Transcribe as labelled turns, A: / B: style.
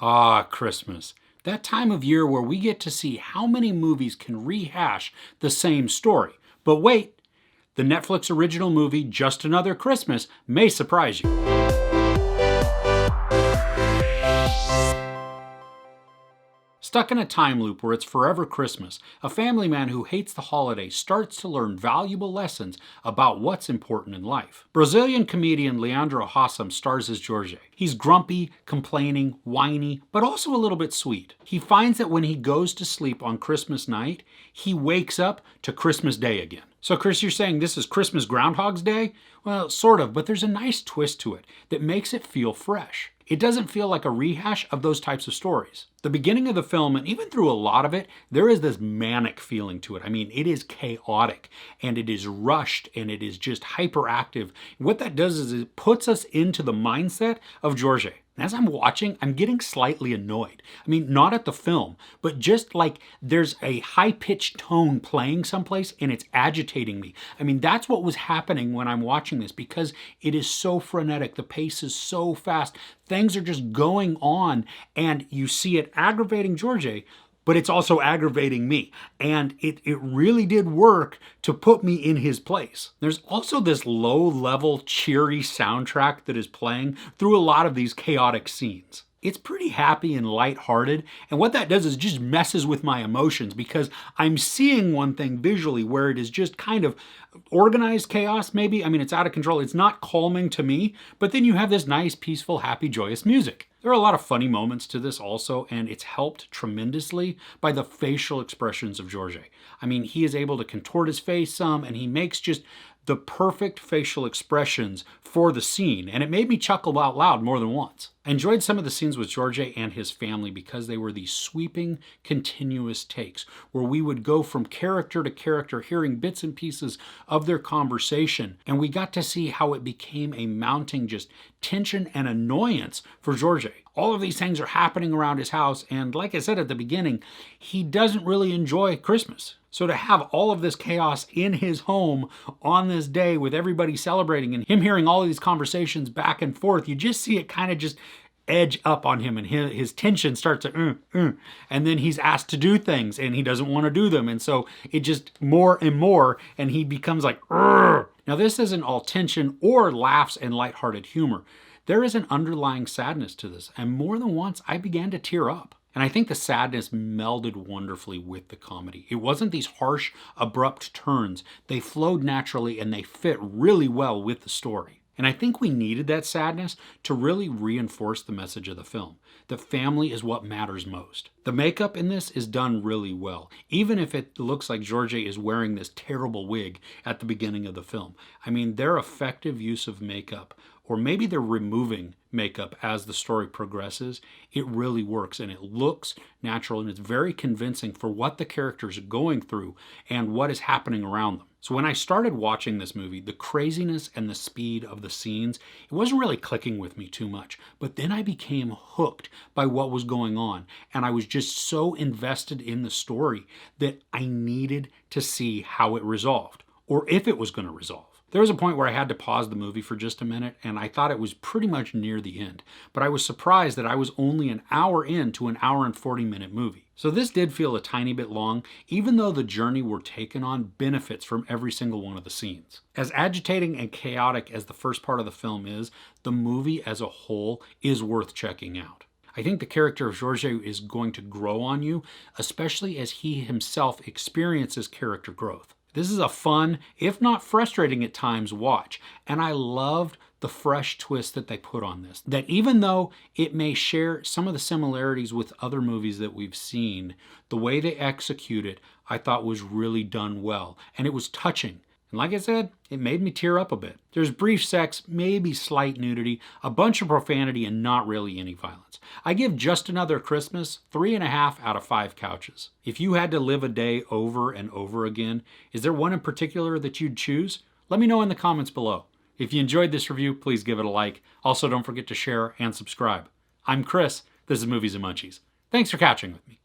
A: Ah, Christmas. That time of year where we get to see how many movies can rehash the same story. But wait, the Netflix original movie Just Another Christmas may surprise you. Stuck in a time loop where it's forever Christmas, a family man who hates the holiday starts to learn valuable lessons about what's important in life. Brazilian comedian Leandro Hassum stars as Jorge. He's grumpy, complaining, whiny, but also a little bit sweet. He finds that when he goes to sleep on Christmas night, he wakes up to Christmas Day again. So Chris, you're saying this is Christmas Groundhog's Day? Well, sort of, but there's a nice twist to it that makes it feel fresh. It doesn't feel like a rehash of those types of stories. The beginning of the film, and even through a lot of it, there is this manic feeling to it. I mean, it is chaotic, and it is rushed, and it is just hyperactive. What that does is it puts us into the mindset of Jorge. As I'm watching, I'm getting slightly annoyed. I mean, not at the film, but just like there's a high-pitched tone playing someplace and it's agitating me. I mean, that's what was happening when I'm watching this because it is so frenetic. The pace is so fast. Things are just going on and you see it aggravating Jorge, but it's also aggravating me. And it really did work to put me in his place. There's also this low-level, cheery soundtrack that is playing through a lot of these chaotic scenes. It's pretty happy and lighthearted, and what that does is just messes with my emotions because I'm seeing one thing visually where it is just kind of organized chaos, maybe. I mean, it's out of control. It's not calming to me, but then you have this nice, peaceful, happy, joyous music. There are a lot of funny moments to this also, and it's helped tremendously by the facial expressions of Jorge. I mean, he is able to contort his face some, and he makes just the perfect facial expressions for the scene, and it made me chuckle out loud more than once. I enjoyed some of the scenes with Jorge and his family because they were these sweeping, continuous takes where we would go from character to character, hearing bits and pieces of their conversation, and we got to see how it became a mounting just tension and annoyance for Jorge. All of these things are happening around his house, and like I said at the beginning, he doesn't really enjoy Christmas. So to have all of this chaos in his home on this day with everybody celebrating and him hearing all of these conversations back and forth, you just see it kind of just edge up on him and his tension starts to and then he's asked to do things and he doesn't want to do them, and so it just more and more and he becomes like Urgh. Now this isn't all tension or laughs and lighthearted humor. There is an underlying sadness to this, and more than once I began to tear up. And I think the sadness melded wonderfully with the comedy. It wasn't these harsh, abrupt turns. They flowed naturally and they fit really well with the story. And I think we needed that sadness to really reinforce the message of the film, that family is what matters most. The makeup in this is done really well, even if it looks like Jorge is wearing this terrible wig at the beginning of the film. I mean, their effective use of makeup, or maybe they're removing makeup as the story progresses, it really works and it looks natural and it's very convincing for what the characters are going through and what is happening around them. So when I started watching this movie, the craziness and the speed of the scenes, it wasn't really clicking with me too much. But then I became hooked by what was going on. And I was just so invested in the story that I needed to see how it resolved, or if it was going to resolve. There was a point where I had to pause the movie for just a minute, and I thought it was pretty much near the end. But I was surprised that I was only an hour into an hour and 40-minute movie. So this did feel a tiny bit long, even though the journey we're taken on benefits from every single one of the scenes. As agitating and chaotic as the first part of the film is, the movie as a whole is worth checking out. I think the character of Jorge is going to grow on you, especially as he himself experiences character growth. This is a fun, if not frustrating at times, watch, and I loved the fresh twist that they put on this. That even though it may share some of the similarities with other movies that we've seen, the way they execute it, I thought was really done well, and it was touching. And like I said, it made me tear up a bit. There's brief sex, maybe slight nudity, a bunch of profanity, and not really any violence. I give Just Another Christmas 3.5 out of 5 couches. If you had to live a day over and over again, is there one in particular that you'd choose? Let me know in the comments below. If you enjoyed this review, please give it a like. Also, don't forget to share and subscribe. I'm Chris. This is Movies and Munchies. Thanks for catching with me.